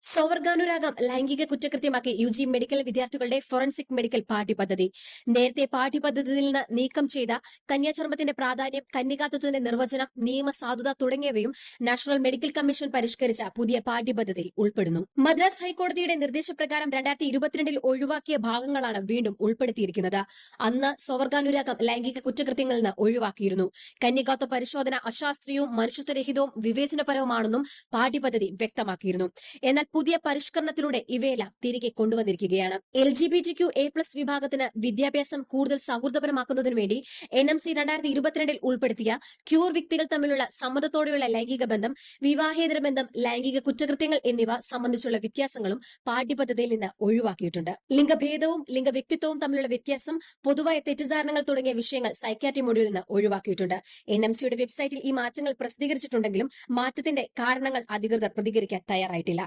സ്വവർഗാനുരാഗം ലൈംഗിക കുറ്റകൃത്യമാക്കി UG medical വിദ്യാർത്ഥികളുടെ forensic medical പാഠ്യപദ്ധതി നേരത്തെ പാഠ്യപദ്ധതിയിൽ നിന്ന് നീക്കം ചെയ്ത കന്യാചർമ്മത്തിന്റെ പ്രാധാന്യം, കന്യകാത്വത്തിന്റെ നിർവചനം, നിയമസാധുത തുടങ്ങിയവയും നാഷണൽ മെഡിക്കൽ കമ്മീഷൻ പരിഷ്കരിച്ച പുതിയ പാഠ്യപദ്ധതിയിൽ ഉൾപ്പെടുന്നു. മദ്രാസ് ഹൈക്കോടതിയുടെ നിർദ്ദേശപ്രകാരം 2022 ഒഴിവാക്കിയ ഭാഗങ്ങളാണ് വീണ്ടും ഉൾപ്പെടുത്തിയിരിക്കുന്നത്. അന്ന് സ്വവർഗാനുരാഗം ലൈംഗിക കുറ്റകൃത്യങ്ങളിൽ നിന്ന് ഒഴിവാക്കിയിരുന്നു. കന്യകാത്വ പരിശോധന അശാസ്ത്രീയവും മനുഷ്യത്വരഹിതവും വിവേചനപരവുമാണെന്നും പാഠ്യപദ്ധതി വ്യക്തമാക്കിയിരുന്നു. എന്നാൽ പുതിയ പരിഷ്കരണത്തിലൂടെ ഇവയെല്ലാം തിരികെ കൊണ്ടുവന്നിരിക്കുകയാണ്. LGBTQA+ വിഭാഗത്തിന് വിദ്യാഭ്യാസം കൂടുതൽ സൗഹൃദപരമാക്കുന്നതിനു വേണ്ടി NMC 2022 ഉൾപ്പെടുത്തിയ ക്യൂർ വ്യക്തികൾ തമ്മിലുള്ള സമ്മതത്തോടെയുള്ള ലൈംഗിക ബന്ധം, വിവാഹേതര ബന്ധം, ലൈംഗിക കുറ്റകൃത്യങ്ങൾ എന്നിവ സംബന്ധിച്ചുള്ള വ്യത്യാസങ്ങളും പാഠ്യപദ്ധതിയിൽ നിന്ന് ഒഴിവാക്കിയിട്ടുണ്ട്. ലിംഗഭേദവും ലിംഗവ്യക്തിത്വവും തമ്മിലുള്ള വ്യത്യാസം, പൊതുവായ തെറ്റിദ്ധാരണകൾ തുടങ്ങിയ വിഷയങ്ങൾ സൈക്യാട്രി മൊഡ്യൂളിൽ നിന്ന് ഒഴിവാക്കിയിട്ടുണ്ട്. NMCയുടെ വെബ്സൈറ്റിൽ ഈ മാറ്റങ്ങൾ പ്രസിദ്ധീകരിച്ചിട്ടുണ്ടെങ്കിലും മാറ്റത്തിന്റെ കാരണങ്ങൾ അധികൃതർ പ്രതികരിക്കാൻ തയ്യാറായിട്ടില്ല.